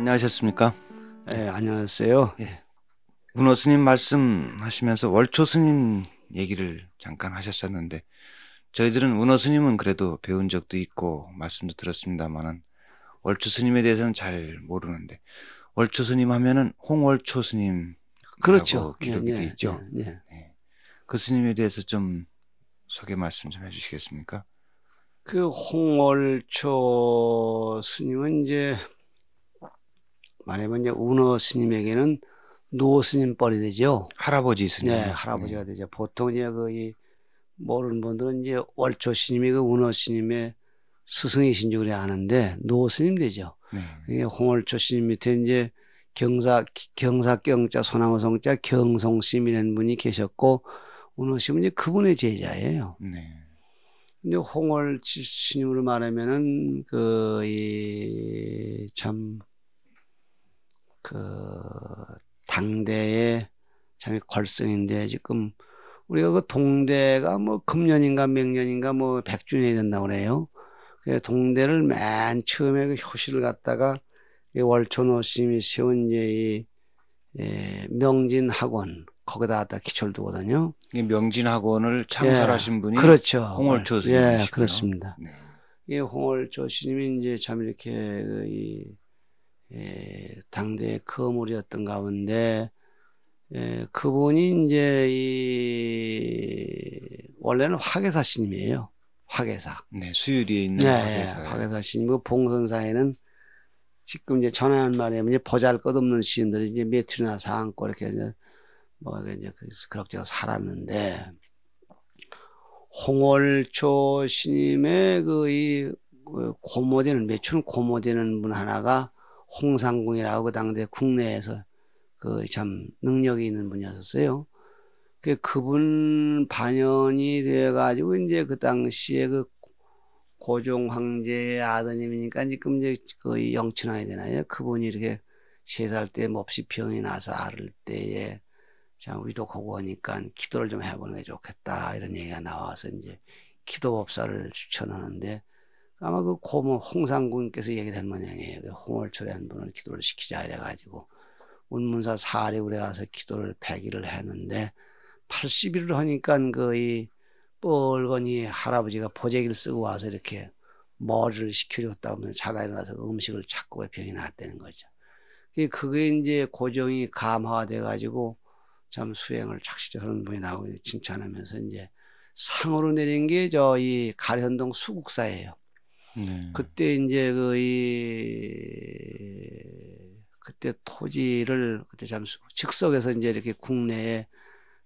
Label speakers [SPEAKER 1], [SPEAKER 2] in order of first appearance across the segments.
[SPEAKER 1] 안녕하셨습니까?
[SPEAKER 2] 예, 안녕하세요.
[SPEAKER 1] 예. 문어 스님 말씀하시면서 월초 스님 얘기를 잠깐 하셨었는데 저희들은 문어 스님은 그래도 배운 적도 있고 말씀도 들었습니다만은 월초 스님에 대해서는 잘 모르는데 월초 스님 하면은 홍월초
[SPEAKER 2] 그렇죠.
[SPEAKER 1] 스님이라고
[SPEAKER 2] 예,
[SPEAKER 1] 기록이 돼
[SPEAKER 2] 예, 예,
[SPEAKER 1] 있죠.
[SPEAKER 2] 예.
[SPEAKER 1] 네. 그 스님에 대해서 좀 소개 말씀 좀 해주시겠습니까?
[SPEAKER 2] 그 홍월초 스님은 이제 말하면 이제 운어 스님에게는 노 스님 뻘이 되죠.
[SPEAKER 1] 할아버지
[SPEAKER 2] 네,
[SPEAKER 1] 스님.
[SPEAKER 2] 할아버지가
[SPEAKER 1] 네.
[SPEAKER 2] 되죠. 보통 이제 이 모르는 분들은 이제 월초 스님이 그 운어 스님의 스승이신 줄 아는데 노 스님 되죠.
[SPEAKER 1] 네.
[SPEAKER 2] 이게 홍월초 스님 밑에 이제 경사경자 소나무성자 경송스님이라는 분이 계셨고 운어 스님은 이제 그분의 제자예요.
[SPEAKER 1] 네.
[SPEAKER 2] 근데 홍월 스님으로 말하면은 참 그 당대의 참 걸성인데 지금 우리가 그 동대가 뭐 금년인가 명년인가 뭐 100주년이 된다고 그래요. 그 동대를 맨 처음에 그 효시를 갖다가 월촌호 스님이 세운 이제 명진 학원 거기다 갖다 기초를 두거든요.
[SPEAKER 1] 이 명진학원을
[SPEAKER 2] 예,
[SPEAKER 1] 창설하신 분이
[SPEAKER 2] 그렇죠.
[SPEAKER 1] 홍월초
[SPEAKER 2] 예,
[SPEAKER 1] 스님이시고요.
[SPEAKER 2] 그렇습니다.
[SPEAKER 1] 네.
[SPEAKER 2] 이 홍월조 스님이 이제 참 이렇게 당대의 거물이었던 가운데 그분이 이제 원래는 화계사 스님이에요. 화계사.
[SPEAKER 1] 네, 수유리에 있는
[SPEAKER 2] 네,
[SPEAKER 1] 화계사예요.
[SPEAKER 2] 화계사 스님이고 봉선사에는 지금 이제 전하는 말에 이제 보잘것없는 시인들이 이제 메뚜리나 사안고 이렇게 이제 뭐 이제 그럭저럭 살았는데 홍월초 스님의 고모되는 매춘 고모되는 분 하나가 홍상궁이라고 그 당대 국내에서 그 참 능력이 있는 분이었어요. 그분 반연이 돼가지고 이제 그 당시에 그 고종 황제의 아드님이니까 지금 이제 거의 영춘왕이 되나요? 그분이 이렇게 3살 때 몹시 병이 나서 앓을 때에 참 위독하고 하니까 기도를 좀 해보는 게 좋겠다 이런 얘기가 나와서 이제 기도법사를 추천하는데 아마 그 고모 홍상궁께서 얘기를 한 모양이에요. 홍월초래 한 분을 기도를 시키자 이래가지고 운문사 사례울에 가서 기도를 100일을 했는데 80일을 하니까 거의 뻘건이 할아버지가 보재기를 쓰고 와서 이렇게 머리를 식히려다 보면 자다 일어나서 음식을 찾고 병이 났다는 거죠. 그게 이제 고종이 감화돼 가지고 참 수행을 착실하는 분이 나오고 칭찬하면서 이제 상으로 내린 게 이 가련동 수국사예요. 그때 이제 그때 토지를 그때 참 즉석에서 이제 이렇게 국내에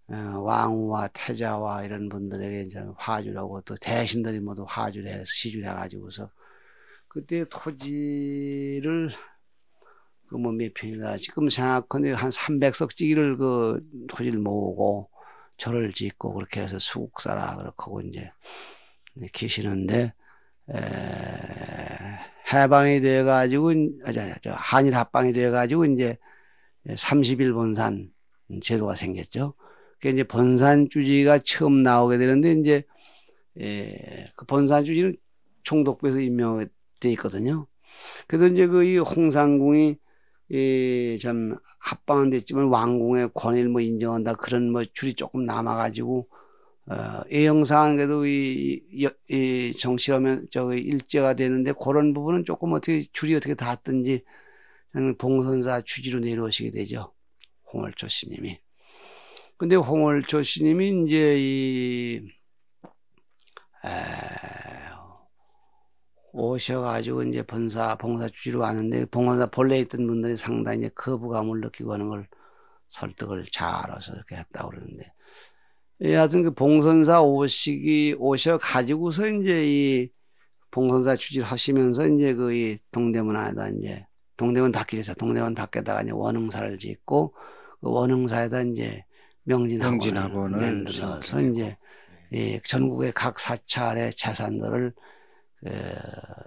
[SPEAKER 2] 왕후와 태자와 이런 분들에게 이제 화주라고 또 대신들이 모두 화주를 해서 시주를 해가지고서 그때 토지를 그 뭐 몇 평이다 지금 생각하는데 한 300석지기를 그 토지를 모으고 절을 짓고 그렇게 해서 수국사라 그렇게 하고 이제 계시는데 해방이 돼가지고 한일 합방이 돼가지고 이제 30일 본산 제도가 생겼죠. 그 이제 본산 주지가 처음 나오게 되는데 이제 그 본산 주지는 총독부에서 임명돼 있거든요. 그래서 이제 이 홍상궁이 참 합방은 됐지만 왕궁의 권위를 뭐 인정한다 그런 뭐 줄이 조금 남아가지고 예형상 그래도 이 정치라면 일제가 되는데 그런 부분은 조금 어떻게 줄이 어떻게 닿았든지 봉선사 주지로 내려오시게 되죠. 홍월초 스님이. 근데 홍월초 스님이 이제 오셔가지고 이제 봉사 주지로 왔는데 봉선사 본래 있던 분들이 상당히 이제 거부감을 느끼고 하는 걸 설득을 잘해서 이렇게 했다고 그러는데 하여튼 그 봉선사 오셔가지고서 이제 이 봉선사 주지를 하시면서 이제 이 동대문 안에다 이제 동대문 밖에서 동대문 밖에다가 이제 원흥사를 짓고 그 원흥사에다 이제 명진학원을 만들어서 이제 전국의 각 사찰의 재산들을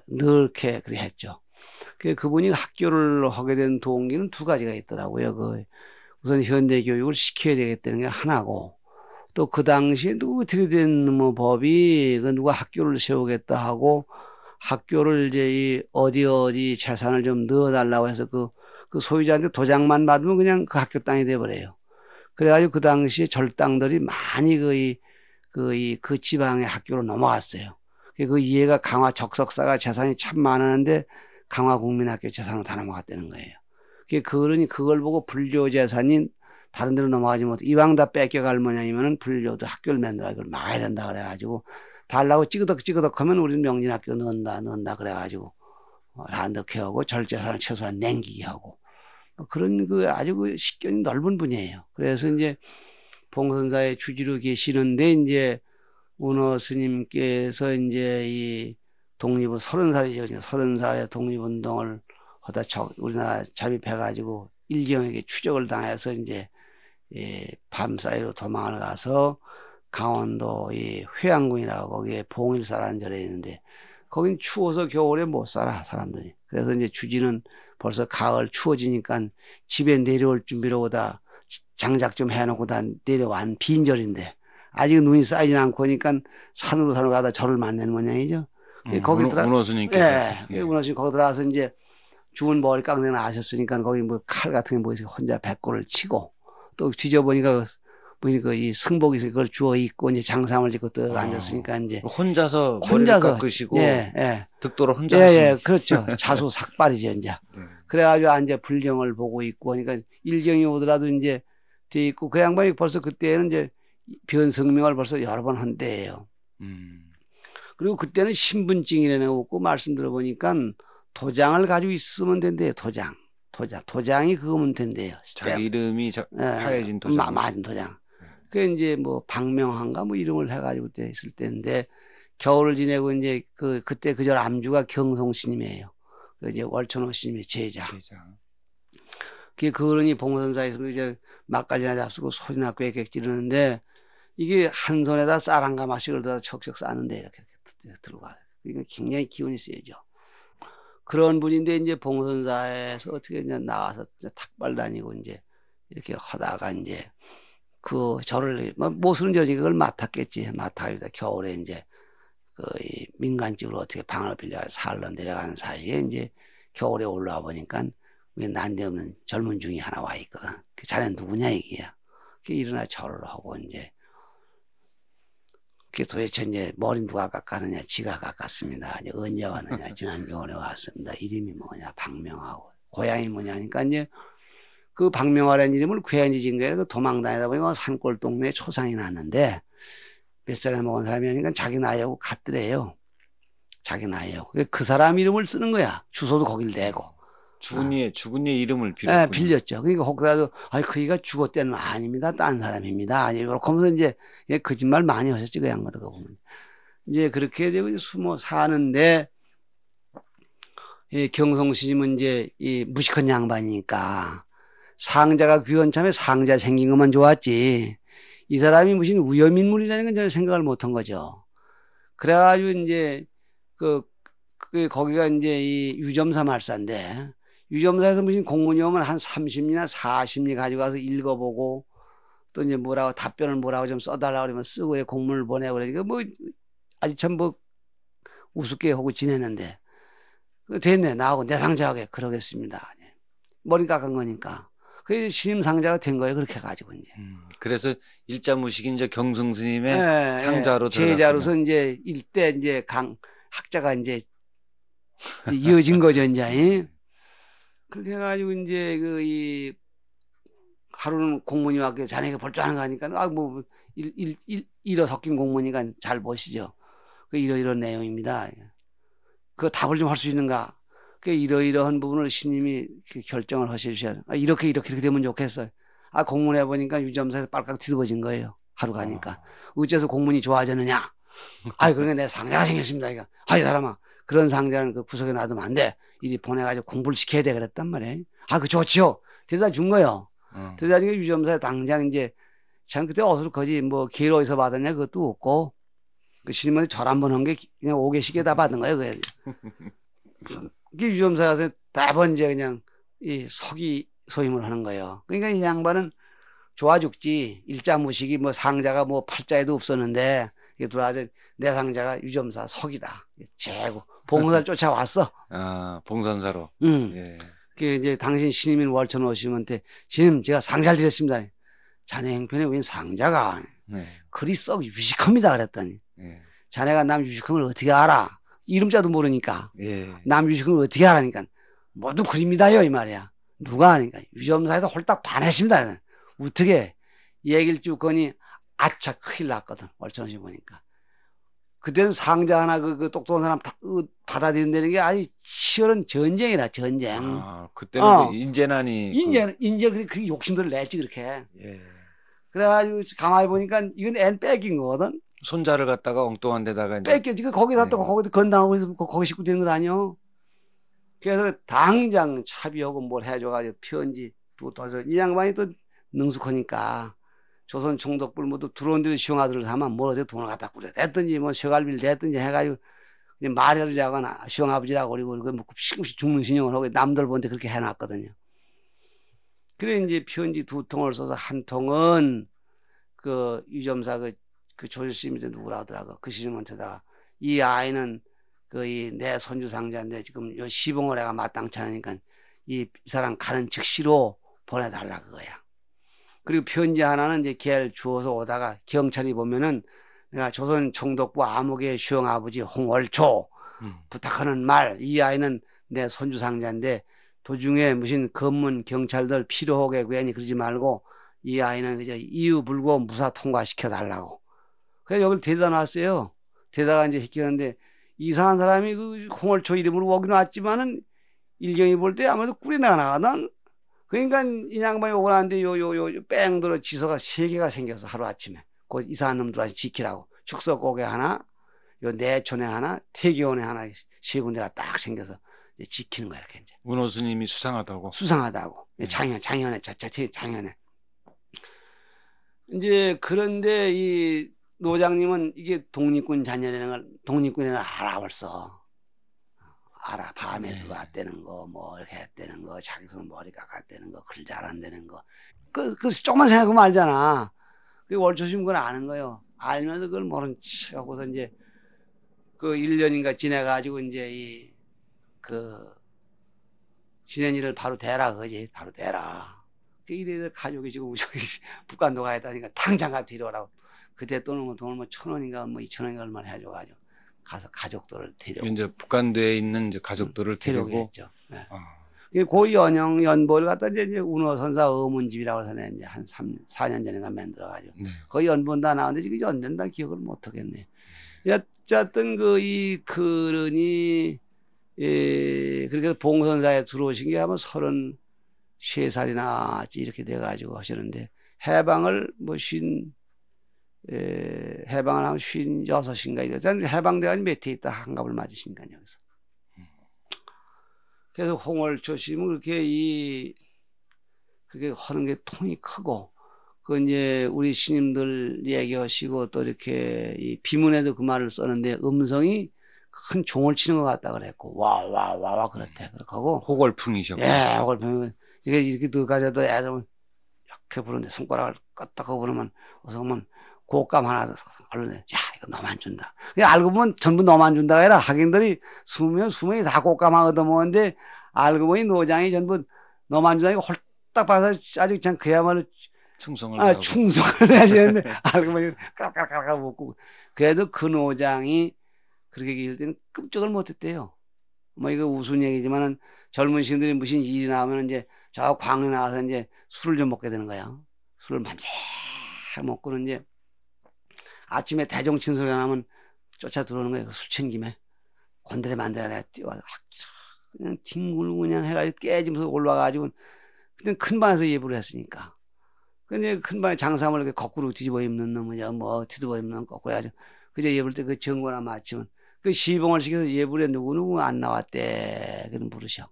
[SPEAKER 2] 넣게 그래 했죠. 그분이 학교를 하게 된 동기는 두 가지가 있더라고요. 우선 현대 교육을 시켜야 되겠다는 게 하나고 또 그 당시에 어떻게 된 뭐 법이 누가 학교를 세우겠다 하고 학교를 이제 어디 재산을 좀 넣어달라고 해서 그 소유자한테 도장만 받으면 그냥 그 학교 땅이 돼버려요. 그래가지고 그 당시에 절당들이 많이 그 지방의 학교로 넘어갔어요. 그 이해가 강화 적석사가 재산이 참 많았는데 강화국민학교 재산으로 다 넘어갔다는 거예요. 그러니 그걸 보고 불교 재산이 다른 데로 넘어가지 못해 이왕 다 뺏겨갈 모양이면은 불교도 학교를 만들어 이걸 막아야 된다 그래가지고 달라고 찌그덕 하면 우리는 명진학교 넣는다 그래가지고 다 넣게 하고 절재산을 최소한 남기게 하고 그런 아주 식견이 넓은 분이에요. 그래서 이제 봉선사의 주지로 계시는데 이제 운어 스님께서 이제 이 독립을 30살이죠. 30살에 독립운동을 하다 우리나라 잠입해가지고 일경에게 추적을 당해서 이제 밤사이로 도망을 가서 강원도 이 회양군이라고 거기에 봉일사라는 절에 있는데 거긴 추워서 겨울에 못 살아 사람들이. 그래서 이제 주지는 벌써 가을 추워지니까 집에 내려올 준비로 오다 장작 좀 해놓고 다 내려간 빈절인데 아직 눈이 쌓이진 않고 하니까 산으로 가다 절을 만나는 모양이죠. 거기
[SPEAKER 1] 운어 스님께서.
[SPEAKER 2] 예, 운어 스님 거기 들어가서 이제 죽은 머리 깡내는 아셨으니까 거기 뭐 칼 같은 게 보이서 혼자 백골을 치고 또 뒤져보니까 이 승복이 있어 그걸 주워 입고 이제 장상을 짓고 또 앉았으니까 이제
[SPEAKER 1] 혼자서 머리를 깎으시고
[SPEAKER 2] 예.
[SPEAKER 1] 득도를 혼자 하시는.
[SPEAKER 2] 예, 그렇죠. 자수 삭발이죠 이제. 그래가지고 이제 불경을 보고 있고 그러니까 일경이 오더라도 이제 돼 있고 그 양반이 벌써 그때는 이제 변성명을 벌써 여러 번 한 때예요. 그리고 그때는 신분증이라는 거 없고 말씀 들어보니까 도장을 가지고 있으면 된대요. 도장이 그거면 된대요.
[SPEAKER 1] 자기 이름이 하얘진 도장.
[SPEAKER 2] 맞은 도장. 그 이제 뭐 박명한가 뭐 이름을 해가지고 그때 있을 때인데 겨울을 지내고 이제 그때 그절 암주가 경송 스님이에요. 이제 월천호 스님의 제자. 그러니 봉선사에서 이제 막까지나 잡수고 소리나 꽥꽥 지르는데 이게 한 손에다 쌀 한 가마씩을 들어서 척척 싸는데 이렇게 들고 가요. 그러니까 굉장히 기운이 세죠. 그런 분인데 이제 봉선사에서 어떻게 이제 나와서 탁발 다니고 이제 이렇게 하다가 이제 그 절을 못쓰는 절이 그걸 맡았겠지. 맡아가지고 겨울에 이제 이 민간집으로 어떻게 방을 빌려 살러 내려가는 사이에 이제 겨울에 올라와 보니까 난데없는 젊은 중이 하나 와 있거든. 그 자네 누구냐 이게야. 일어나 절을 하고 이제 그게 도대체 이제 머리 누가 깎았느냐 지가 깎았습니다. 이제 언제 왔느냐 지난 겨울에 왔습니다. 이름이 뭐냐 박명하고 고향이 뭐냐 하니까 이제 그 박명하라는 이름을 괜히 진 거예요. 그 도망 다니다 보니까 산골 동네에 초상이 났는데 몇 살에 먹은 사람이 아니니까 자기 나이하고 같더래요. 자기 나이하고. 그 사람 이름을 쓰는 거야. 주소도 거길 대고.
[SPEAKER 1] 죽은 이의 이름을 빌렸군요.
[SPEAKER 2] 네, 빌렸죠. 그러니까 혹시라도 그이가 죽었다는 아닙니다. 딴 사람입니다. 아니 이렇게 하면서 이제 거짓말 많이 하셨지 그 양반도 그 보면. 이제 그렇게 되고 숨어 사는데 경성 스님은 이제 이 무식한 양반이니까 상자가 귀한 참에 상자 생긴 것만 좋았지. 이 사람이 무슨 위험인물이라는 건 전혀 생각을 못한 거죠. 그래가지고 이제 거기가 이제 이 유점사 말사인데 유점사에서 무슨 공문이 오면 한 30리나 40리 가지고 가서 읽어보고 또 이제 답변을 뭐라고 좀 써달라고 그러면 쓰고 공문을 보내고 그러니까 뭐 아주 참 뭐 우습게 하고 지냈는데 됐네 나하고 내 상자하게 그러겠습니다. 머리 깎은 거니까. 그 신임 상자가 된 거예요. 그렇게 해가지고 이제.
[SPEAKER 1] 그래서 일자무식인 이제 경성 스님의 상자로
[SPEAKER 2] 제자로서 이제 일대 이제 학자가 이제 이어진 거죠 이제. 그렇게 해가지고 이제 하루는 공문이 왔길래 자네가 볼 줄 아는 거 하니까 일어 섞인 공문이니까 잘 보시죠. 이러이러한 내용입니다. 그 답을 좀 할 수 있는가? 이러이러한 부분을 스님이 결정을 하셔주셔야 이렇게 되면 좋겠어요. 공문해 보니까 유점사에서 빨갛게 뒤집어진 거예요. 하루 가니까. 어째서 공문이 좋아졌느냐? 그러니까 내 상자가 생겼습니다. 이 사람아. 그런 상자는 그 구석에 놔두면 안 돼. 이리 보내가지고 공부를 시켜야 돼. 그랬단 말이에요. 좋지요. 데려다 준 거예요. 데려다 주니까 유점사에 당장 이제 참 그때 어디서 거지 기회를 어디서 받았냐 그것도 없고 그 스님한테 절 한 번 한 게 그냥 5개씩에 다 받은 거예요. 그 유점사에서 대번 이제 그냥 이 서기 소임을 하는 거예요. 그러니까 이 양반은 좋아 죽지. 일자무식이 상자가 팔자에도 없었는데 이게 들어와서 내 상자가 유점사 석이다. 재고 봉선사를 쫓아왔어.
[SPEAKER 1] 봉선사로.
[SPEAKER 2] 예. 그 이제 당신 신임인 월천 오시면한테 신임 제가 상자를 드렸습니다. 자네 행편에 웬 상자가
[SPEAKER 1] 네.
[SPEAKER 2] 글이 썩 유식합니다 그랬더니
[SPEAKER 1] 네.
[SPEAKER 2] 자네가 남 유식한 걸 어떻게 알아? 이름자도 모르니까
[SPEAKER 1] 예.
[SPEAKER 2] 남 유식한 걸 어떻게 알아니까 모두 그립니다요 이 말이야. 누가 하니까 유점사에서 홀딱 반했습니다. 어떻게 얘기를 쭉 거니 아차 큰일 났거든. 월천시 보니까 그때는 상자 하나 그 똑똑한 사람 받아들인다는 게 아주 치열한 전쟁이라 전쟁.
[SPEAKER 1] 아, 그때는 그 인재난이
[SPEAKER 2] 인제 그렇게 욕심들을 냈지 그렇게.
[SPEAKER 1] 예.
[SPEAKER 2] 그래가지고 가만히 보니까 이건 앤 뺏긴 거거든.
[SPEAKER 1] 손자를 갖다가 엉뚱한 데다가 이제
[SPEAKER 2] 뺏겼지. 거기다
[SPEAKER 1] 네.
[SPEAKER 2] 또 거기도 건당하고 해서 거기 식구 되는 거 아니요. 그래서 당장 차비하고 뭘 해줘가지고 편지 또서 이 양반이 또 능숙하니까 조선 총독불 모두 들어온 데를 시용아들을 하면 뭘 어디 돈을 갖다 꾸려 됐든지 뭐 쇠갈비를 됐든지 해가지고 그냥 말이라도 자거나 시용아버지라고 그리고 뭐 시금씩 죽는 신용을 하고 남들 보는데 그렇게 해놨거든요. 그래 이제 편지 2통을 써서 한 통은 그 유점사 그 조실스님이 누구라 하더라고. 그 스님한테다가 이 아이는 그 내 손주 상자인데 지금 요 시봉을 해가 마땅치 않으니까 이 사람 가는 즉시로 보내달라 그거야. 그리고 편지 하나는 이제 걔를 주워서 오다가 경찰이 보면은 내가 조선 총독부 암흑의 시영 아버지 홍월초 부탁하는 말, 이 아이는 내 손주 상자인데 도중에 무슨 검문 경찰들 필요하게 괜히 그러지 말고 이 아이는 그저 이유 불고 무사 통과시켜 달라고. 그래서 여기를 데려다 놨어요. 데려다가 이제 시키는데 이상한 사람이 그 홍월초 이름으로 오긴 왔지만은 일경이 볼 때 아무래도 꿀이 나가거든. 그러니까 이 양반이 오고 나는데 요 뺑들어 지서가 3개가 생겨서 하루아침에 그 이상한 놈들한테 지키라고 축서곡에 하나 요 내촌에 하나 태교원에 하나 3군데가 딱 생겨서 이제 지키는 거야 이렇게 이제.
[SPEAKER 1] 운호 스님이 수상하다고.
[SPEAKER 2] 장현에 장현에 이제 그런데 이 노장님은 이게 독립군 자녀라는 걸 독립군이라는 걸 알아 벌써. 알아. 밤에 들어왔다는 거, 뭐, 이렇게 했다는 거, 자기 손 머리 깎았다는 거, 글 잘한다는 거. 조금만 생각하면 알잖아. 그 월초심 그걸 아는 거요. 알면서 그걸 모른 척 하고서 이제 그 1년인가 지내가지고 이제 지낸 일을 바로 대라, 그지? 바로 대라. 그 이래 가족이 지금 저기 북한도 가야 되니까 당장 가 데려오라고. 그때 돈을 뭐 1,000원인가 뭐 2,000원인가 얼마나 해줘가지고. 가서 가족들을 데려오고
[SPEAKER 1] 이제 북한도에 있는 이제 가족들을 데리고
[SPEAKER 2] 했죠. 네. 그 연보를 갖다 이제 운호선사 어문집이라고 해서 이제 한 4년 전인가 만들어가지고 그 연본 다 나왔는데 지금 연된다 기억을 못 하겠네. 어쨌든 이 글은이 그렇게 봉선사에 들어오신 게 아마 33살이나 이렇게 돼가지고 하시는데 해방을 해방을 하면 56인가 이러잖아요. 해방돼가지고 몇 해 있다 한갑을 맞으시니까 여기서. 그래서 홍월초 씨는 그렇게 하는 게 통이 크고, 이제 우리 스님들 얘기하시고 또 이렇게 이 비문에도 그 말을 썼는데 음성이 큰 종을 치는 것 같다 그랬고, 와 그렇대. 그렇게 하고.
[SPEAKER 1] 호걸풍이셨고.
[SPEAKER 2] 예, 호걸풍. 이렇게 들어가져도 애들 이렇게 부르는데 손가락을 껐다고 부르면 어서 오면 곶감 하나 얼른 야 이거 너만 준다. 알고 보면 전부 너만 준다 해라. 학인들이 수명이 다 곶감 하거든 뭐는데 알고 보니 노장이 전부 너만 준다 이거 홀딱 봐서 아주 그냥 그야말로 충성을 해야지 했는데 알고 보니 깔깔깔깔 먹고 그래도 그 노장이 그렇게 얘기할 때는 끔찍을 못했대요. 뭐 이거 우스운 얘기지만은 젊은 신들이 무슨 일이 나오면 이제 저 광에 나와서 이제 술을 좀 먹게 되는 거야. 술을 밤새 먹고는 이제 아침에 대종친 소리가 나면 쫓아 들어오는 거예요. 술 챙김에. 건드려 만들어야 뛰어와서 그냥 뒹굴고 그냥 해가지고 깨지면서 올라와가지고 그때 큰 방에서 예불을 했으니까. 근데 큰 방에 장삼을 이렇게 거꾸로 뒤집어 입는 놈이야. 뭐 뒤집어 입는 거꾸로 해가지고 그제 예불 때 그 정거나 마치면 그 시봉을 시켜서 예불에 누구누구 안 나왔대. 그럼 부르셔.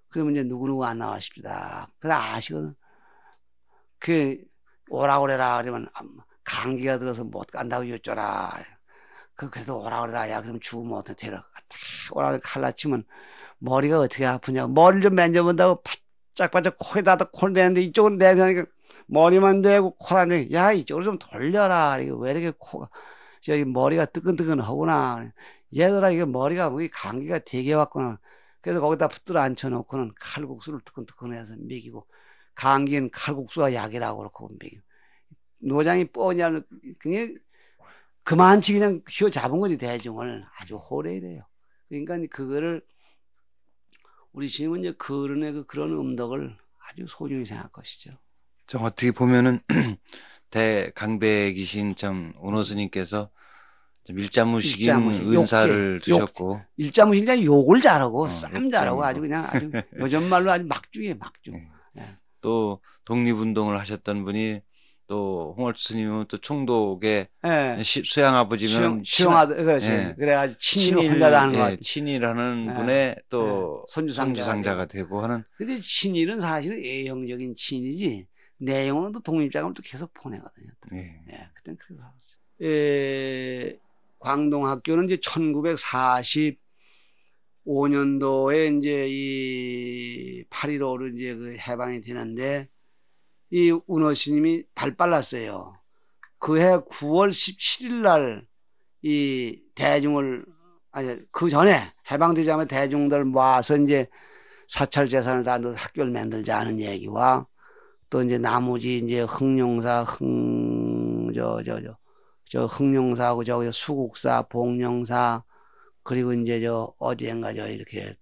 [SPEAKER 2] 그러면 이제 누구누구 안 나왔습니다. 그래 아시거든. 오라고 그래라. 그러면 감기가 들어서 못 간다고 여쭤라. 그래도 오라고 그래라. 야, 그럼 죽으면 어떻게 데려. 오라고 칼라치면 머리가 어떻게 아프냐고. 머리를 좀 만져본다고 바짝바짝 코에다 콜 대는데 이쪽으로 내면니까 머리만 대고 코를 대. 야, 이쪽으로 좀 돌려라. 이거 왜 이렇게 코가, 저기 머리가 뜨끈뜨끈하구나. 얘들아, 이거 머리가 감기가 되게 왔구나. 그래서 거기다 붙들어 앉혀놓고는 칼국수를 뜨끈뜨끈해서 먹이고, 감기엔 칼국수가 약이라고 그렇고 먹이고, 노장이 뻔히 그냥 그만치 그냥 휘어잡은 거지, 대중을. 아주 호래이래요. 그러니까 그거를 우리 스님은 이제 그런 음덕을 아주 소중히 생각할 것이죠.
[SPEAKER 1] 좀 어떻게 보면은 대강백이신 참 운호 스님께서 좀 일자무식인
[SPEAKER 2] 일자무식,
[SPEAKER 1] 은사를 주셨고,
[SPEAKER 2] 일자무식 그냥 욕을 잘하고 쌈 잘하고 아주
[SPEAKER 1] 욕쟁이고,
[SPEAKER 2] 그냥 아주 요즘 말로 아주 막중이에요, 막중.
[SPEAKER 1] 예.
[SPEAKER 2] 예.
[SPEAKER 1] 또 독립운동을 하셨던 분이 또 홍월주 스님은 또 총독의
[SPEAKER 2] 예.
[SPEAKER 1] 수양 아버지면
[SPEAKER 2] 수용하더 그렇지.
[SPEAKER 1] 예,
[SPEAKER 2] 그래가지고 친일을 혼자 다 하는 것 같아.
[SPEAKER 1] 친일하는
[SPEAKER 2] 예.
[SPEAKER 1] 분의
[SPEAKER 2] 예.
[SPEAKER 1] 또
[SPEAKER 2] 손주상자가
[SPEAKER 1] 손주상자가 되고 하는.
[SPEAKER 2] 근데 친일은 사실은 A형적인 친이지 내용은 또 독립자금을 또 계속 보내거든요.
[SPEAKER 1] 예.
[SPEAKER 2] 예, 그땐 그렇게 살았어요. 예, 광동학교는 이제 1945년도에 이제 이 8.15로 이제 그 해방이 되는데 이 운호 스님이 발빨랐어요. 그해 9월 17일 날 이 대중을 아니 그 전에 해방되자마자 대중들 모아서 이제 사찰 재산을 다 넣어서 학교를 만들자는 얘기와 또 이제 나머지 이제 흥룡사 흥룡사하고 저기 수국사 봉영사 그리고 이제 저 어디엔가 저 이렇게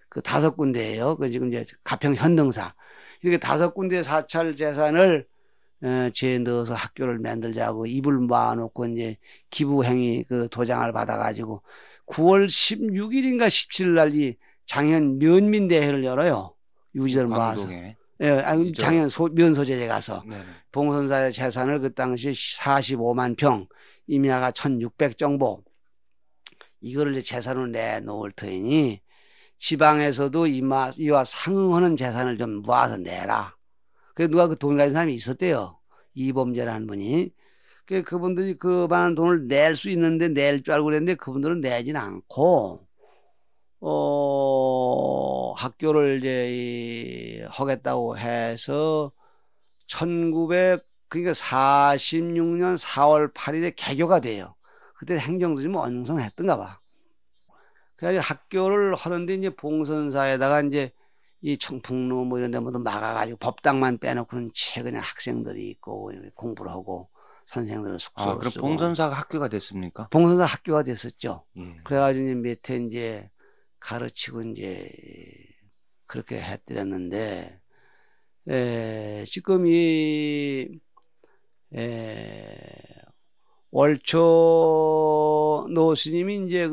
[SPEAKER 2] 그 5군데예요. 그 지금 이제 가평 현등사 이렇게 5군데 사찰 재산을 제 넣어서 학교를 만들자고 입을 모아놓고 이제 기부행위 그 도장을 받아가지고 9월 16일인가 17일 날 이 장현 면민대회를 열어요. 유지들 모아서.
[SPEAKER 1] 광동에.
[SPEAKER 2] 예, 아니, 장현 면소재에 가서.
[SPEAKER 1] 네네.
[SPEAKER 2] 봉선사의 재산을 그 당시 45만 평, 임야가 1600정보. 이거를 이제 재산으로 내놓을 터이니 지방에서도 이와 상응하는 재산을 좀 모아서 내라. 그래서 누가 그 돈 가진 사람이 있었대요. 이범재라는 분이. 그분들이 그만한 돈을 낼 수 있는데 낼 줄 알고 그랬는데 그분들은 내진 않고, 학교를 이제 하겠다고 해서 그러니까 46년 4월 8일에 개교가 돼요. 그때 행정도 좀 엉성했던가 봐. 그래가지고 학교를 하는데 이제 봉선사에다가 이제 이 청풍로 뭐 이런 데 모두 막아가지고 법당만 빼놓고는 그냥 학생들이 있고 공부를 하고 선생들은 숙소를
[SPEAKER 1] 그럼
[SPEAKER 2] 쓰고.
[SPEAKER 1] 봉선사가 학교가 됐습니까?
[SPEAKER 2] 봉선사 학교가 됐었죠.
[SPEAKER 1] 예.
[SPEAKER 2] 그래가지고 이제 밑에 이제 가르치고 이제 그렇게 했더랬는데, 지금 월초 노스님이 이제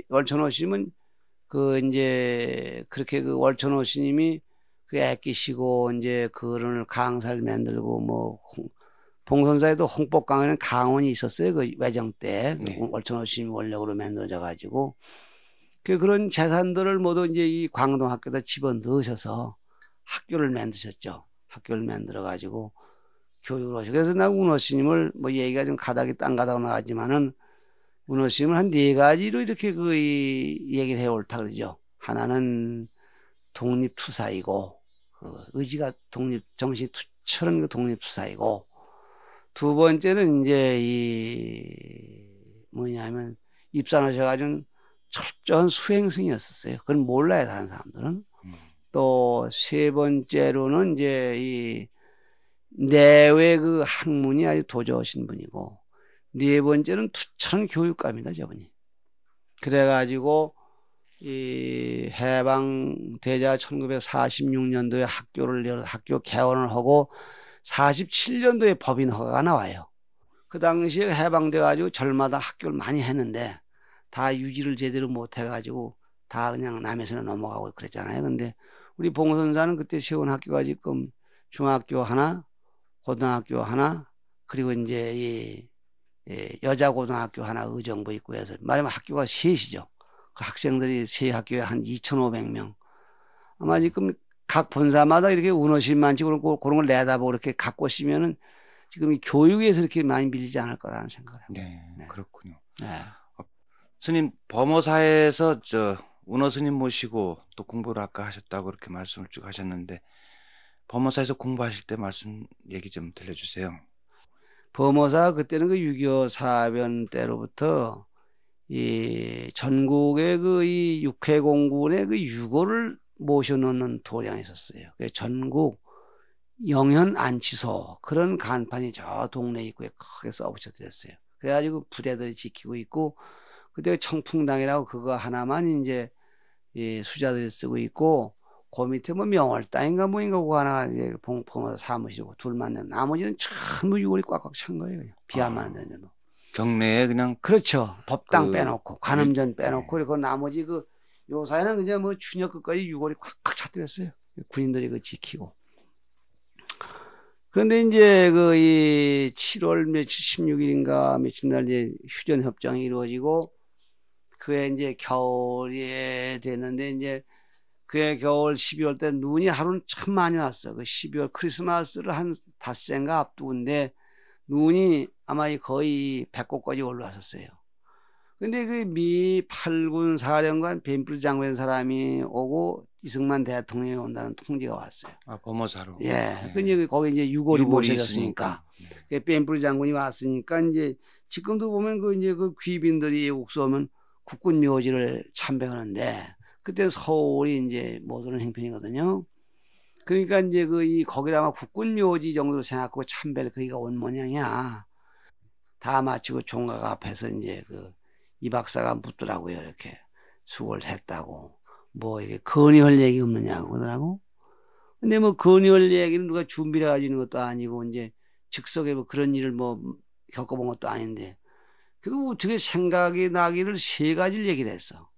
[SPEAKER 2] 월초 노스님은 이제 그렇게 월초 노스님이 애끼시고 이제 그런을 강사를 만들고 뭐 봉선사에도 홍법강에는 강원이 있었어요. 그 외정 때.
[SPEAKER 1] 네.
[SPEAKER 2] 월초 노스님이 원력으로 만들어져 가지고 그런 재산들을 모두 이제 이 광동학교에다 집어넣으셔서 학교를 만드셨죠. 학교를 만들어 가지고 교육을 하시고. 그래서 나 운호 스님을 뭐 얘기가 좀 가닥이 땅 가닥 나가지만은 운호 스님을 한 4가지로 이렇게 얘기를 해 옳다 그러죠. 하나는 독립투사이고, 의지가 정신이 투철한 독립투사이고, 두 번째는 이제 뭐냐면 입산하셔가지고 철저한 수행승이었었어요. 그건 몰라요, 다른 사람들은. 또 세 번째로는 이제 내외 그 학문이 아주 도저하신 분이고, 네 번째는 투철한 교육감이다, 저분이. 그래가지고 이 해방되자 1946년도에 학교를 열어 학교 개원을 하고 47년도에 법인 허가가 나와요. 그 당시에 해방돼가지고 절마다 학교를 많이 했는데 다 유지를 제대로 못해가지고 다 그냥 남에서는 넘어가고 그랬잖아요. 근데 우리 봉선사는 그때 세운 학교가 지금 중학교 하나, 고등학교 하나, 그리고 이제 여자 고등학교 하나 의정부 있고 해서 말하면 학교가 셋이죠. 그 학생들이 세 학교에 한 2,500명. 아마 지금 각 본사마다 이렇게 운호실만 지금 그런 걸 내다보고 이렇게 갖고 오시면은 지금 이 교육에서 이렇게 많이 밀리지 않을 거라는 생각을 합니다.
[SPEAKER 1] 네, 그렇군요.
[SPEAKER 2] 네.
[SPEAKER 1] 스님 범어사에서 운호 스님 모시고 또 공부를 아까 하셨다고 그렇게 말씀을 쭉 하셨는데 범어사에서 공부하실 때 얘기 좀 들려주세요.
[SPEAKER 2] 범어사 그때는 그 6.25 사변 때로부터 이 전국의 그 이 육해공군의 그 유고를 모셔놓는 도량이 있었어요. 그 전국 영현 안치소 그런 간판이 저 동네 입구에 크게 써붙여졌어요. 그래가지고 부대들이 지키고 있고 그때 청풍당이라고 그거 하나만 이제 이 수자들이 쓰고 있고 그 밑에 뭐 명월당인가 뭐인가 그거 하나 이제 봉포마다 사무실이고 둘만 내 나머지는 전부 유골이 꽉꽉 찬 거예요. 그냥 비하만 안 되는 거.
[SPEAKER 1] 경내에 그냥
[SPEAKER 2] 그렇죠. 법당
[SPEAKER 1] 그
[SPEAKER 2] 빼놓고 관음전 빼놓고 그리고 나머지 그 요사이는 그냥 뭐 추녀 끝까지 유골이 꽉꽉 찼더랬어요. 군인들이 그 지키고. 그런데 이제 그 이 7월 며칠 16일인가 며칠 날 이제 휴전 협정이 이루어지고 그해 이제 겨울이 됐는데 이제 그해 겨울 12월 때 눈이 하루는 참 많이 왔어. 그 12월 크리스마스를 한 닷새인가 앞두고인데 눈이 아마 거의 배꼽까지 올라왔었어요. 근데 그 미 8군 사령관 벤필 장군 사람이 오고 이승만 대통령이 온다는 통지가 왔어요.
[SPEAKER 1] 아, 범어사로.
[SPEAKER 2] 예.
[SPEAKER 1] 네.
[SPEAKER 2] 근데 거기 이제 유골이
[SPEAKER 1] 유골이
[SPEAKER 2] 모셔졌으니까.
[SPEAKER 1] 있으니까.
[SPEAKER 2] 그 벤필 장군이 왔으니까 이제 지금도 보면 그 이제 그 귀빈들이 옥수 오면 국군 묘지를 참배하는데 그때 서울이 이제 못 오는 행편이거든요. 그러니까 이제 그 이 거기를 아마 국군 묘지 정도로 생각하고 참배를 거기가 온 모양이야. 다 마치고 종각 앞에서 이제 그 이 박사가 묻더라고요. 이렇게 수고를 했다고. 뭐 이게 건의할 얘기 없느냐고 그러더라고. 근데 뭐 건의할 얘기는 누가 준비를 해가지고 있는 것도 아니고 이제 즉석에 뭐 그런 일을 뭐 겪어본 것도 아닌데 그리고 어떻게 생각이 나기를 세 가지를 얘기를 했어.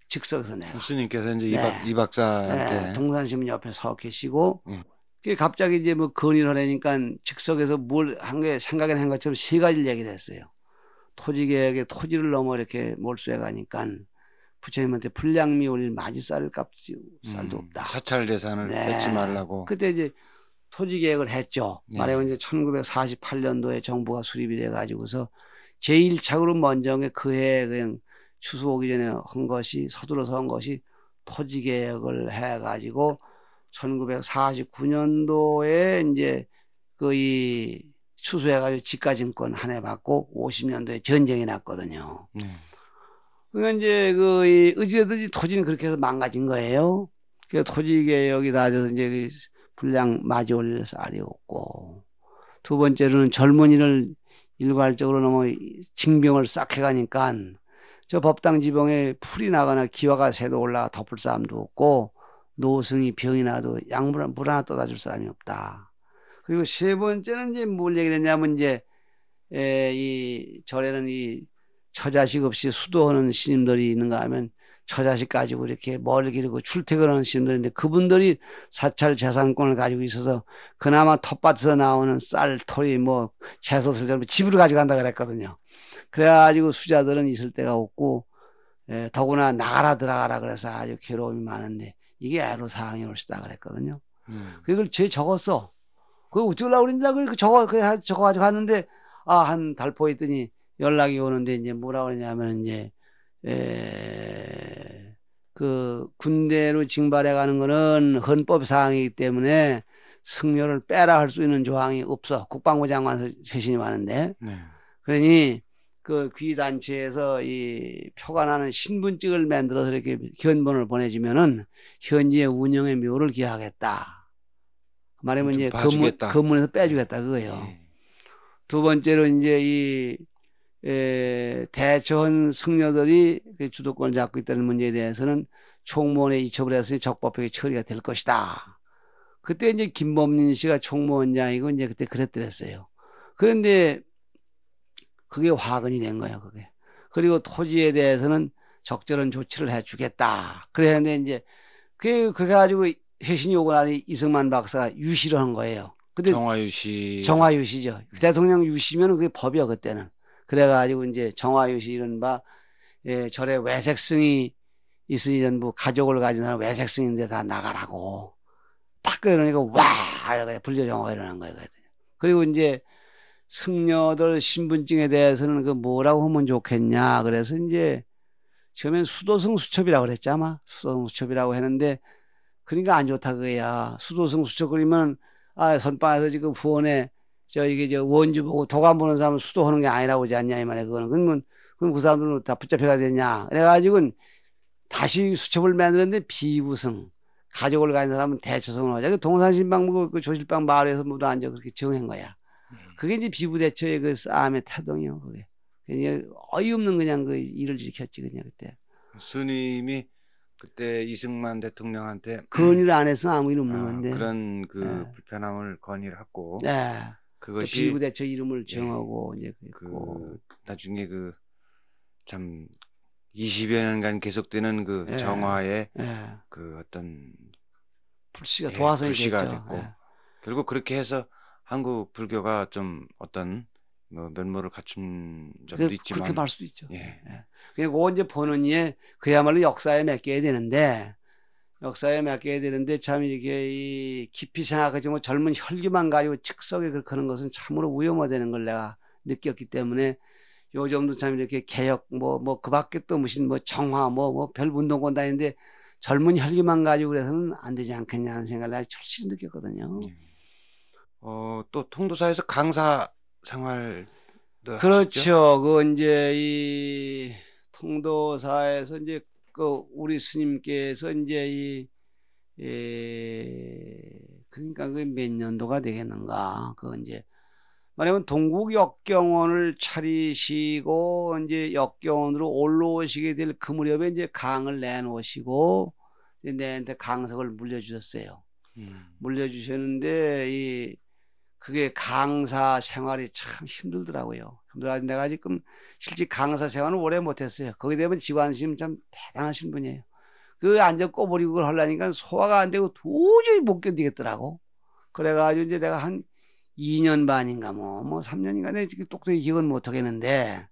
[SPEAKER 2] 즉석에서 내가.
[SPEAKER 1] 교수님께서 이제
[SPEAKER 2] 네.
[SPEAKER 1] 이 박사한테
[SPEAKER 2] 네. 동산신문 옆에 서 계시고
[SPEAKER 1] 네.
[SPEAKER 2] 그게 갑자기 이제 뭐 건의를 하려니까 즉석에서 뭘 한 게 생각이 난 것처럼 세 가지를 얘기를 했어요. 토지계획에 토지를 넘어 이렇게 몰수해 가니까 부처님한테 불량미 올릴 마지쌀 값이 쌀도 없다.
[SPEAKER 1] 사찰 재산을
[SPEAKER 2] 네.
[SPEAKER 1] 뺏지 말라고.
[SPEAKER 2] 그때 이제 토지계획을 했죠.
[SPEAKER 1] 네.
[SPEAKER 2] 말하면 이제 1948년도에 정부가 수립이 돼 가지고서 제1착으로 먼저 그해 그냥 추수 오기 전에 한 것이 서둘러서 한 것이 토지계획을 해 가지고 1949년도에 이제 이 추수해가지고 지가증권 한 해 받고 50년도에 전쟁이 났거든요. 그러니까 이제 이 어찌됐든지 토지는 그렇게 해서 망가진 거예요. 그래서 토지개혁이 낮아서 이제 불량 마지 올릴 쌀이 없고 두 번째로는 젊은이를 일괄적으로 너무 징병을 싹 해가니까 저 법당 지붕에 풀이 나거나 기와가 새도 올라가 덮을 사람도 없고 노승이 병이 나도 약물 물 하나 떠다 줄 사람이 없다. 그리고 세 번째는 이제 뭘 얘기를 했냐면 이제 이 절에는 이 처자식 없이 수도하는 스님들이 있는가 하면 처자식 가지고 이렇게 멀리 기르고 출퇴근하는 스님들인데 그분들이 사찰 재산권을 가지고 있어서 그나마 텃밭에서 나오는 쌀, 토리, 뭐 채소를 전부 집으로 가져간다 그랬거든요. 그래가지고 수자들은 있을 데가 없고 더구나 나가라 들어가라 그래서 아주 괴로움이 많은데 이게 애로사항이 올시다 그랬거든요. 그걸 제 적었어. 그거 어쩌려고 그랬냐, 적어가지고 갔는데, 한 달포 있더니 연락이 오는데, 이제 뭐라고 그러냐면, 이제, 그 군대로 징발해 가는 거는 헌법 사항이기 때문에 승려를 빼라 할 수 있는 조항이 없어. 국방부 장관 세신이 많은데.
[SPEAKER 1] 네.
[SPEAKER 2] 그러니 그 귀단체에서 이 표가 나는 신분증을 만들어서 이렇게 견본을 보내주면은 현지의 운영의 묘를 기하겠다. 말하면 이제 검문에서 빼주겠다 그거예요.
[SPEAKER 1] 네.
[SPEAKER 2] 두 번째로 이제 이 대처한 승려들이 주도권을 잡고 있다는 문제에 대해서는 총무원에 이첩을 해서 적법하게 처리가 될 것이다. 그때 이제 김범린 씨가 총무원장이고 이제 그때 그랬더랬어요. 그런데 그게 화근이 된 거예요, 그게. 그리고 토지에 대해서는 적절한 조치를 해주겠다. 그랬는데 이제 그래 가지고 회신이 오고 나니 이승만 박사가 유시를 한 거예요. 근데 정화유시죠. 대통령 유시면 그게 법이야 그때는. 그래가지고 이제 정화유시 이른바 절에 외색승이 있으니 전부 가족을 가진 사람 외색승인데 다 나가라고. 탁 그러니까 와 이렇게 불교정화가 일어난 거예요. 그리고 이제 승려들 신분증에 대해서는 그 뭐라고 하면 좋겠냐. 그래서 이제 처음엔 수도승 수첩이라고 그랬지 아마. 수도승 수첩이라고 했는데 그러니까 안 좋다 그거야. 수도승 수첩 그리면 선방에서 지금 후원에 이게 원주 보고 도감 보는 사람은 수도하는 게 아니라고 하지 않냐 이 말이야. 그거는 그러면 그럼 그 사람들은 다 붙잡혀가 되냐. 그래가지고 다시 수첩을 만들었는데 비부승. 가족을 가진 사람은 대처성을 하자. 그 동산신방 그 조실방 마을에서 모두 앉아 그렇게 정한 거야. 그게 이제 비부대처의 그 싸움의 태동이요. 그게. 그냥 어이없는 그냥 그 일을 일으켰지 그냥 그때.
[SPEAKER 1] 스님이 그때 이승만 대통령한테
[SPEAKER 2] 건의를 안 했으면 아무 일 없는 건데.
[SPEAKER 1] 그런 그
[SPEAKER 2] 예.
[SPEAKER 1] 불편함을 건의를 했고
[SPEAKER 2] 네.
[SPEAKER 1] 그것이
[SPEAKER 2] 비부대처 이름을 정하고
[SPEAKER 1] 예,
[SPEAKER 2] 이제 그랬고.
[SPEAKER 1] 나중에 그 참 20여 년간 계속되는 그
[SPEAKER 2] 예.
[SPEAKER 1] 정화의
[SPEAKER 2] 예.
[SPEAKER 1] 그 어떤
[SPEAKER 2] 불씨가 도화선이
[SPEAKER 1] 불씨가
[SPEAKER 2] 됐죠.
[SPEAKER 1] 됐고
[SPEAKER 2] 예.
[SPEAKER 1] 결국 그렇게 해서 한국 불교가 좀 어떤 뭐 면모를 갖춘 점도 있지만
[SPEAKER 2] 그렇게 말 수도 있죠.
[SPEAKER 1] 예.
[SPEAKER 2] 예. 그리고 이제 보는 이에 그야말로 역사에 맡겨야 되는데 참 이렇게 이 깊이 생각하지 뭐 젊은 혈기만 가지고 즉석에 그렇게 하는 것은 참으로 위험하다는 걸 내가 느꼈기 때문에 요즘도 참 이렇게 개혁 뭐 그 밖에 또 무슨 뭐 정화 뭐 별 운동권 다니는데 젊은 혈기만 가지고 그래서는 안 되지 않겠냐는 생각을 내가 절실히 느꼈거든요.
[SPEAKER 1] 또 통도사에서 강사 생활도 하셨죠?
[SPEAKER 2] 그렇죠. 그 이제 이 통도사에서 이제 그 우리 스님께서 이제 그러니까 그 몇 년도가 되겠는가. 그 이제 말하면 동국 역경원을 차리시고 이제 역경원으로 올라오시게 될 그 무렵에 이제 강을 내놓으시고 내한테 강석을 물려주셨어요. 물려주셨는데 그게 강사 생활이 참 힘들더라고요. 힘들어가지고 내가 지금 실제 강사 생활은 오래 못했어요. 거기에 되면 지관스님 참 대단하신 분이에요. 그 앉아 꼬부리고 그걸 하려니까 소화가 안 되고 도저히 못 견디겠더라고. 그래가지고 이제 내가 한 2년 반인가 뭐 3년인가 내가 똑똑히 기억은 못 하겠는데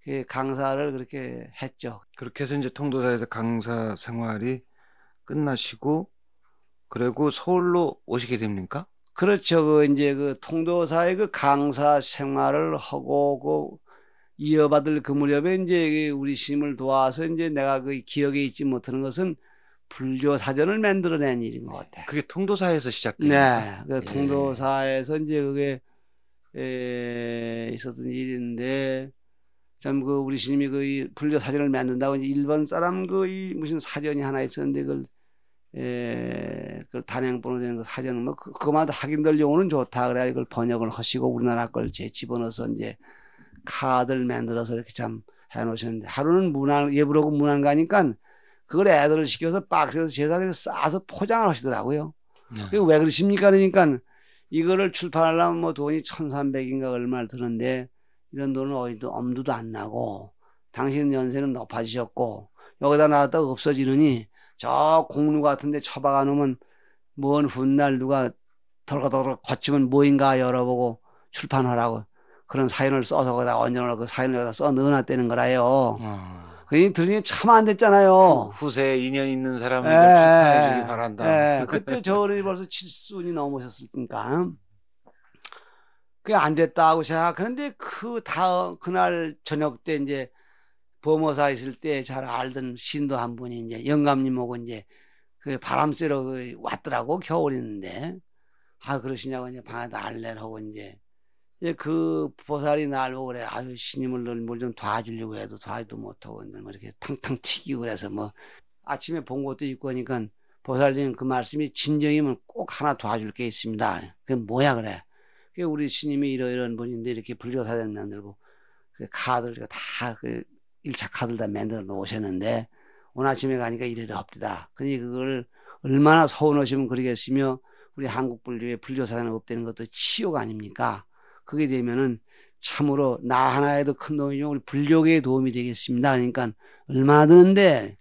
[SPEAKER 2] 그 강사를 그렇게 했죠.
[SPEAKER 1] 그렇게 해서 이제 통도사에서 강사 생활이 끝나시고 그리고 서울로 오시게 됩니까?
[SPEAKER 2] 그렇죠. 그 이제 그 통도사의 그 강사 생활을 하고 그 이어받을 그 무렵에 이제 우리 스님을 도와서 이제 내가 그 기억에 잊지 못하는 것은 불교 사전을 만들어낸 일인 것 같아.
[SPEAKER 1] 그게 통도사에서 시작됩니까?
[SPEAKER 2] 네, 그 통도사에서 이제 그게 있었던 일인데 참 그 우리 스님이 그 불교 사전을 만든다고 이제 일본 사람 그 무슨 사전이 하나 있었는데 그 단행본으로 된 그 사전 뭐 그거마다 학인들 용어는 좋다 그래 이걸 번역을 하시고 우리나라 걸 집어넣어서 이제 카드를 만들어서 이렇게 참 해놓으셨는데 하루는 예부르고 문안 가니까 그걸 애들을 시켜서 박스에서 제작해서 싸서 포장을 하시더라고요. 그게 왜 그러십니까? 그러니까 이거를 출판하려면 뭐 돈이 1,300인가 얼마를 드는데 이런 돈은 어디도 엄두도 안 나고 당신 연세는 높아지셨고 여기다 놔뒀다가 없어지느니 저 공루 같은데 처박아 놓으면 먼 훗날 누가 덜거덜 거치면 뭐인가 열어보고 출판하라고 그런 사연을 써서 거기다 얹어놓고 그 사연을 여기다 써 넣어놨다는 거라요. 그러니 들으니 참 안 됐잖아요.
[SPEAKER 1] 후세에 인연 있는 사람은 이걸 출판해 주기 바란다.
[SPEAKER 2] 그때 저 어른이 벌써 7순이 넘으셨으니까 그게 안 됐다고 생각하는데 그날 저녁 때 이제 범어사 있을 때 잘 알던 신도 한 분이 이제 영감님하고 이제 그 바람 쐬러 왔더라고 겨울이었는데 그러시냐고 이제 방에다 알레하고 이제 그 보살이 날 보고 그래 아유 스님을 뭘 좀 도와주려고 해도 도와주도 못하고 뭐 이렇게 탕탕 튀기고 그래서 뭐 아침에 본 것도 있고 하니까 보살님 그 말씀이 진정이면 꼭 하나 도와줄 게 있습니다. 그게 뭐야 그래. 그게 우리 스님이 이런 분인데 이렇게 불교사전 만들고 그 카드를 다그 1차 카드를 다 만들어 놓으셨는데 오늘 아침에 가니까 이래라 합디다. 그러니 그걸 얼마나 서운하시면 그러겠으며 우리 한국 불교의 불교사전을 없대는 것도 치욕 아닙니까? 그게 되면은 참으로 나 하나에도 큰 도움이죠. 우리 불교계에 도움이 되겠습니다. 그러니까 얼마나 드는데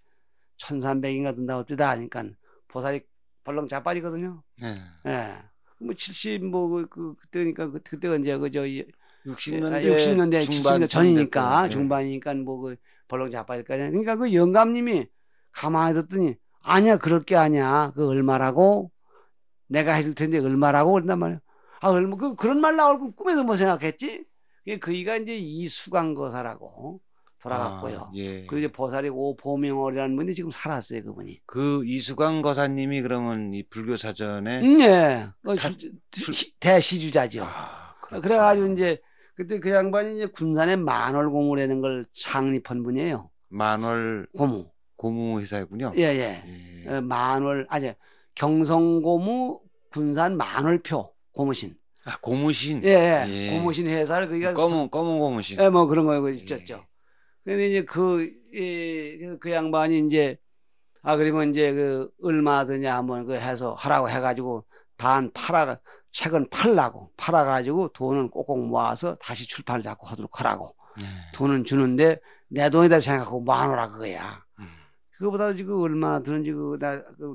[SPEAKER 2] 1,300인가 든다고 합디다. 그러니까 보살이 벌렁 자빠지거든요.
[SPEAKER 1] 네.
[SPEAKER 2] 예. 뭐 70, 그때니까, 그때가 이제
[SPEAKER 1] 60년대,
[SPEAKER 2] 60년대, 70년대 전이니까,
[SPEAKER 1] 네.
[SPEAKER 2] 중반이니까 벌렁 자빠질 거 아니야. 그러니까 그 영감님이 가만히 듣더니, 아니야, 그럴 게 아니야. 그 얼마라고? 내가 해줄 텐데 얼마라고? 그런단 말이야. 그런 말 나올 거 꿈에도 못 생각했지? 그이가 이제 이수광거사라고 돌아갔고요. 그리고 이제 보살이 오보명월이라는 분이 지금 살았어요, 그분이.
[SPEAKER 1] 그 이수광 거사님이 그러면 이 불교 사전에
[SPEAKER 2] 네. 대시주자죠. 그래가지고 이제 그때 그 양반이 이제 군산에 만월고무라는 걸 창립한 분이에요.
[SPEAKER 1] 만월
[SPEAKER 2] 고무.
[SPEAKER 1] 고무 회사이군요.
[SPEAKER 2] 예, 예.
[SPEAKER 1] 예.
[SPEAKER 2] 만월, 아니, 경성고무 군산 만월표 고무신.
[SPEAKER 1] 아, 고무신.
[SPEAKER 2] 예, 예.
[SPEAKER 1] 예.
[SPEAKER 2] 고무신 회사를 그니까,
[SPEAKER 1] 검은 고무신.
[SPEAKER 2] 예, 뭐 그런 거 있었죠.
[SPEAKER 1] 예.
[SPEAKER 2] 근데 이제 그 양반이 이제, 그러면 이제 얼마 드냐 한번 해서 하라고 해가지고 책은 팔아가지고 돈은 꼭꼭 모아서 다시 출판을 자꾸 하도록 하라고.
[SPEAKER 1] 예.
[SPEAKER 2] 돈은 주는데 내 돈이다 생각하고 모아놓으라 그거야.
[SPEAKER 1] 음.
[SPEAKER 2] 그거보다 지금 얼마 드는지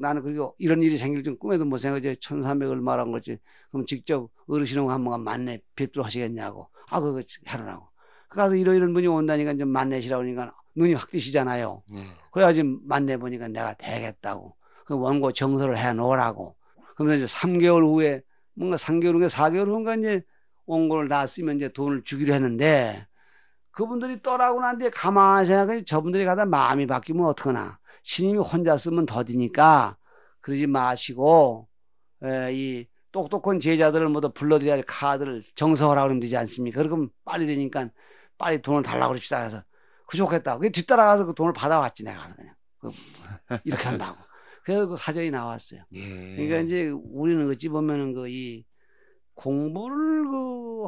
[SPEAKER 2] 나는 그리고 이런 일이 생길 줄 꿈에도 못 생각하지. 1,300 얼마란 거지. 그럼 직접 어르신하고 한번 만내 뵙도록 하시겠냐고. 그거 해라고. 가서 이런 분이 온다니까 좀 만내시라고 하니까 눈이 확 뜨시잖아요.
[SPEAKER 1] 예.
[SPEAKER 2] 그래가지고 만내보니까 내가 되겠다고. 그 원고 정서를 해 놓으라고. 그러면 이제 3개월 후에, 뭔가 3개월 후인가 4개월 후인가 이제 원고를 다 쓰면 이제 돈을 주기로 했는데, 그분들이 떠나고 난 뒤에 가만히 생각해 저분들이 가다 마음이 바뀌면 어떡하나. 신임이 혼자 쓰면 더디니까 그러지 마시고, 이 똑똑한 제자들을 모두 불러들여야 할 카드를 정서하라고 그러면 되지 않습니까? 그러면 빨리 되니까 빨리 돈을 달라고 그럽시다 해서 그 좋겠다. 그 뒤따라가서 그 돈을 받아왔지 내가 그냥 이렇게 한다고. 그래서 그 사정이 나왔어요.
[SPEAKER 1] 예.
[SPEAKER 2] 그러니까 이제 우리는 어찌 보면은 이 공부를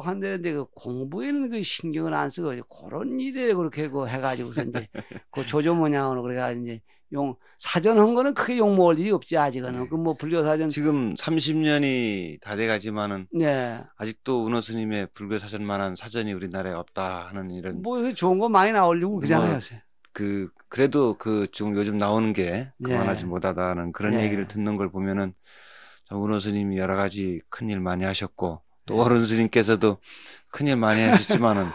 [SPEAKER 2] 한다는데 그 공부에는 그 신경을 안 쓰고 그런 일에 그렇게 해가지고서 이제 그 조조모양으로 그래가지고 이제 사전 한 거는 크게 욕먹을 일이 없지 아직은.
[SPEAKER 1] 네.
[SPEAKER 2] 그 뭐 불교 사전
[SPEAKER 1] 지금 30년이 다 돼가지만은
[SPEAKER 2] 네.
[SPEAKER 1] 아직도 은호 스님의 불교 사전만한 사전이 우리나라에 없다 하는 이런
[SPEAKER 2] 뭐 좋은 거 많이 나오려고 그냥 하세요.
[SPEAKER 1] 그래도 지금 요즘 나오는 게 그만하지
[SPEAKER 2] 네.
[SPEAKER 1] 못하다는 그런
[SPEAKER 2] 네.
[SPEAKER 1] 얘기를 듣는 걸 보면은 참 은호 스님이 여러 가지 큰일 많이 하셨고 또
[SPEAKER 2] 네.
[SPEAKER 1] 어른 스님께서도 큰일 많이 하셨지만은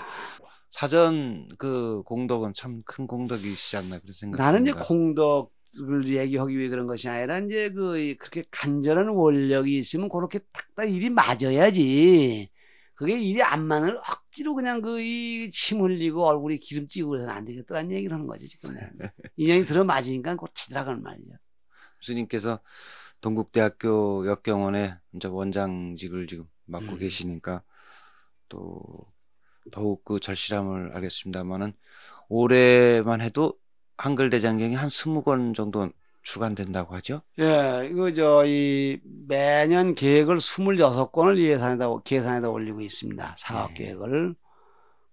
[SPEAKER 1] 사전 그 공덕은 참 큰 공덕이시지 않나 그런 생각이
[SPEAKER 2] 나는 이제
[SPEAKER 1] 듭니다.
[SPEAKER 2] 공덕을 얘기하기 위해 그런 것이 아니라 이제 그렇게 간절한 원력이 있으면 그렇게 딱딱 일이 맞아야지. 그게 일이 안 맞으면 억지로 그냥 침 흘리고 얼굴에 기름 찌고 그래서는 안 되겠다는 얘기를 하는 거지 지금. 인연이 들어맞으니까 곧 되더라고는 말이죠.
[SPEAKER 1] 스님께서 동국대학교 역경원에 이제 원장직을 지금 맡고 계시니까 또 더욱 그 절실함을 알겠습니다만은 올해만 해도 한글 대장경이 한 20권 정도 출간된다고 하죠?
[SPEAKER 2] 예, 매년 계획을 26권을 계산에다 올리고 있습니다. 사업
[SPEAKER 1] 예.
[SPEAKER 2] 계획을.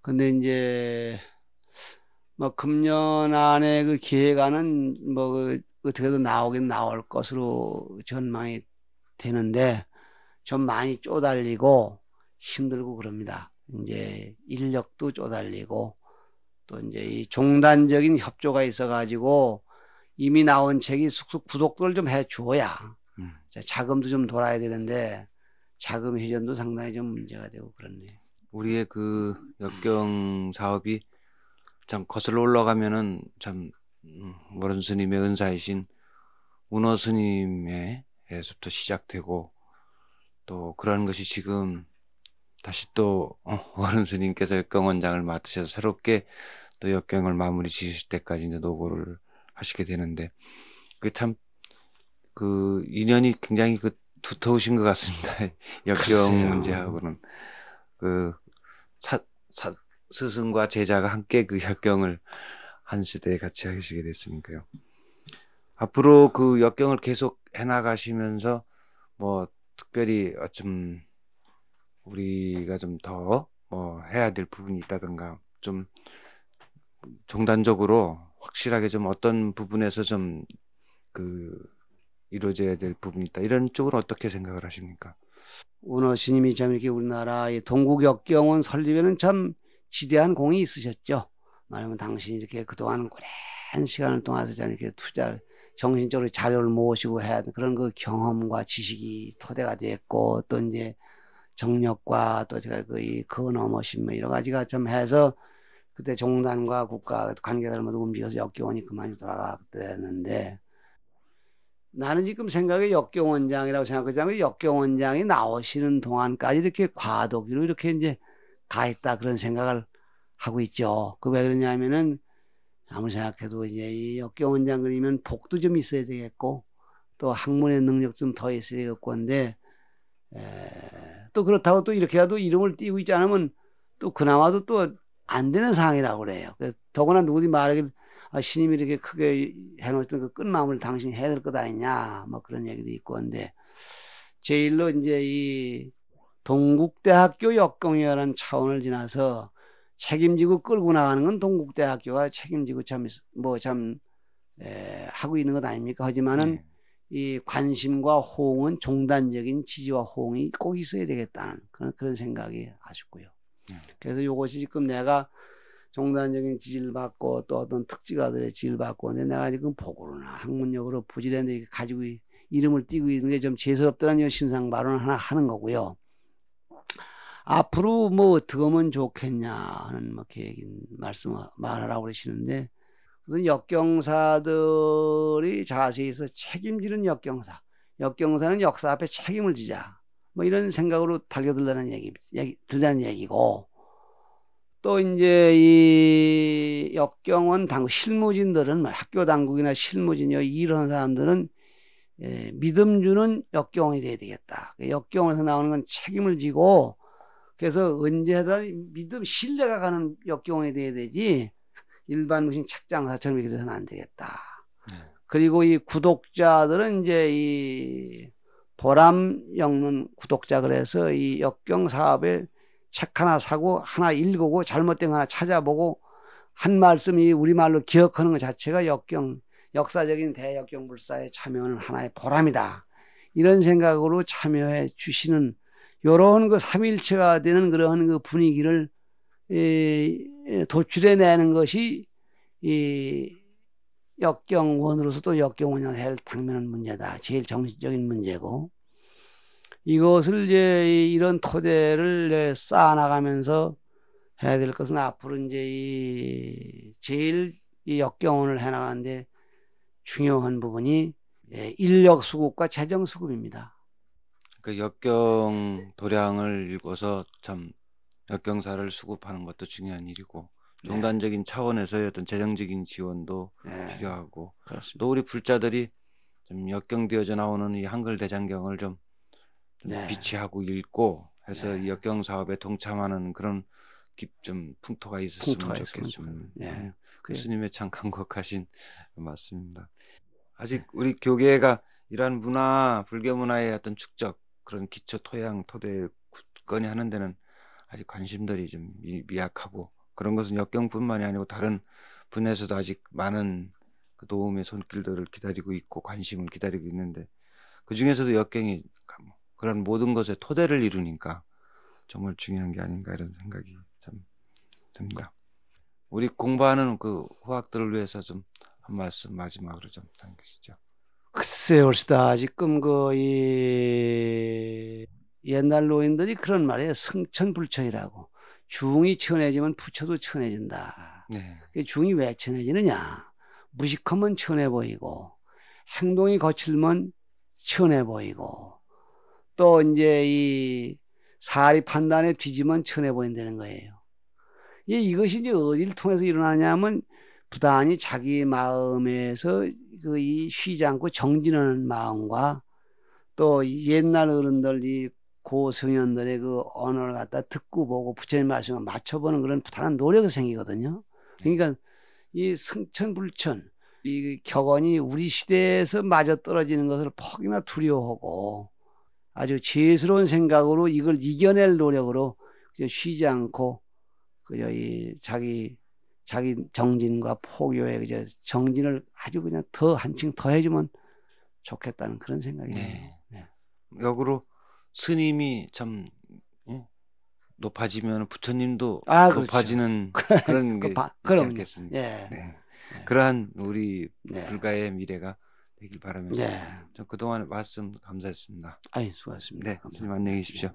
[SPEAKER 2] 근데 이제, 뭐, 금년 안에 그 계획안은 어떻게든 나오긴 나올 것으로 전망이 되는데, 좀 많이 쪼달리고 힘들고 그럽니다. 이제 인력도 쪼달리고, 또 이제 이 종단적인 협조가 있어가지고, 이미 나온 책이 쑥쑥 구독을 좀 해줘야 자금도 좀 돌아야 되는데 자금 회전도 상당히 좀 문제가 되고 그렇네요.
[SPEAKER 1] 우리의 그 역경 사업이 참 거슬러 올라가면은 참 모른 스님의 은사이신 은호 스님에서부터 시작되고 또 그런 것이 지금 다시 또 어른 스님께서 역경원장을 맡으셔서 새롭게 또 역경을 마무리 지으실 때까지 이제 노고를 하시게 되는데 참 그 인연이 굉장히 두터우신 것 같습니다. 역경
[SPEAKER 2] 글쎄요.
[SPEAKER 1] 문제하고는 스승과 제자가 함께 그 역경을 한 시대에 같이 하시게 됐으니까요. 앞으로 그 역경을 계속 해나가시면서 뭐 특별히 좀 우리가 좀 더 뭐 해야 될 부분이 있다든가 좀 종단적으로 확실하게 좀 어떤 부분에서 좀 이루어져야 될 부분이 있다. 이런 쪽은 어떻게 생각을 하십니까?
[SPEAKER 2] 은호 스님이 참 이렇게 우리나라의 동국역경원 설립에는 참 지대한 공이 있으셨죠. 말하면 당신이 이렇게 그동안 오랜 시간을 동안서 이렇게 정신적으로 자료를 모으시고 해야 그런 그 경험과 지식이 토대가 됐고 또 이제 정력과 또 제가 이 근엄하신 뭐 여러 가지가 좀 해서 그때 종단과 국가 관계들을 모두 움직여서 역경원이 그만이 돌아갔는데 나는 지금 생각에 역경원장이라고 생각하자면 역경원장이 나오시는 동안까지 이렇게 과도기로 이렇게 이제 가 있다 그런 생각을 하고 있죠. 그 왜 그러냐면은 아무리 생각해도 이제 이 역경원장 그리면 복도 좀 있어야 되겠고 또 학문의 능력 좀 더 있어야 되겠고 한데 또 그렇다고 또 이렇게 해도 이름을 띄고 있지 않으면 또 그나마도 또 안 되는 상황이라고 그래요. 더구나 누구든지 말하길 신임이 이렇게 크게 해놓았던 그 끝마무리를 당신이 해야 될 것 아니냐 뭐 그런 얘기도 있고 한데 제일로 이제 이 동국대학교 역경이라는 차원을 지나서 책임지고 끌고 나가는 건 동국대학교가 책임지고 참 하고 있는 것 아닙니까? 하지만은
[SPEAKER 1] 네.
[SPEAKER 2] 이 관심과 호응은 종단적인 지지와 호응이 꼭 있어야 되겠다는 그런 생각이 아쉽고요. 그래서 이것이 지금 내가 종단적인 지지를 받고 또 어떤 특지가들의 지지를 받고 근데 내가 지금 보고로나 학문적으로 부지런히 가지고 이름을 띄고 있는 게 좀 죄스럽더라는 신상 발언을 하나 하는 거고요. 앞으로 뭐 어떻게 하면 좋겠냐 하는 뭐 말하라고 그러시는데 무슨 역경사들이 자세히서 책임지는 역경사는 역사 앞에 책임을 지자 뭐 이런 생각으로 달겨들라는 들자는 얘기고 또 이제 이 역경원 실무진들은 학교 당국이나 실무진이요 이런 사람들은 믿음 주는 역경원이 돼야 되겠다. 역경원에서 나오는 건 책임을 지고 그래서 언제다 신뢰가 가는 역경원이 돼야 되지 일반 무슨 책장사처럼 이렇게 돼서는 안 되겠다. 그리고 이 구독자들은 이제 이 보람 엮는 구독자 그래서 이 역경 사업에 책 하나 사고 하나 읽고 잘못된 거 하나 찾아보고 한 말씀이 우리말로 기억하는 것 자체가 역사적인 대역경 불사에 참여하는 하나의 보람이다. 이런 생각으로 참여해 주시는 요런 그 삼일체가 되는 그런 그 분위기를 도출해내는 것이 이 역경원으로서도 역경원이 해야 당면한 문제다. 제일 정신적인 문제고 이것을 이제 이런 토대를 쌓아나가면서 해야 될 것은 앞으로 이제 제일 이 역경원을 해나가는데 중요한 부분이 인력 수급과 재정 수급입니다.
[SPEAKER 1] 그 역경 도량을 읽어서 참 역경사를 수급하는 것도 중요한 일이고 종단적인 차원에서의 어떤 재정적인 지원도 필요하고
[SPEAKER 2] 그렇습니다.
[SPEAKER 1] 또 우리 불자들이 좀 역경되어져 나오는 이 한글 대장경을 좀 비치하고 읽고 해서 이 역경 사업에 동참하는 그런 좀 풍토가 있었으면 좋겠습니다. 교수님의 참 강곡하신 말씀입니다. 아직 우리 교계가 이러한 문화, 불교 문화의 어떤 축적 그런 기초 토양, 토대 굳건히 하는 데는 아직 관심들이 좀 미약하고 그런 것은 역경뿐만이 아니고 다른 분야에서도 아직 많은 그 도움의 손길들을 기다리고 있고 관심을 기다리고 있는데 그 중에서도 역경이 그런 모든 것의 토대를 이루니까 정말 중요한 게 아닌가 이런 생각이 참 듭니다. 우리 공부하는 그 후학들을 위해서 좀 한 말씀 마지막으로 좀 남기시죠.
[SPEAKER 2] 글쎄요, 지금 옛날 노인들이 그런 말이에요. 승천불천이라고. 중이 천해지면 부처도 천해진다. 중이 왜 천해지느냐? 무식하면 천해 보이고, 행동이 거칠면 천해 보이고, 또 이제 이 사리 판단에 뒤지면 천해 보인다는 거예요. 이것이 이제 어디를 통해서 일어나냐면 부단히 자기 마음에서 쉬지 않고 정진하는 마음과 또 옛날 어른들 이 고성현들의 그 언어를 갖다 듣고 보고 부처님 말씀을 맞춰보는 그런 부단한 노력이 생기거든요. 그러니까 이 승천불천 이 격언이 우리 시대에서 맞아 떨어지는 것을 퍽이나 두려워하고 아주 죄스러운 생각으로 이걸 이겨낼 노력으로 쉬지 않고 그저 이 자기 정진과 포교의 그저 정진을 아주 그냥 더 한층 더 해주면 좋겠다는 그런 생각이 듭니다.
[SPEAKER 1] 역으로 스님이 참 높아지면 부처님도 높아지는 그런 게 있지 않겠습니까? 그러한 우리 불가의 미래가 되길 바라면서 그동안 말씀 감사했습니다.
[SPEAKER 2] 수고하셨습니다.
[SPEAKER 1] 스님 안녕히 계십시오.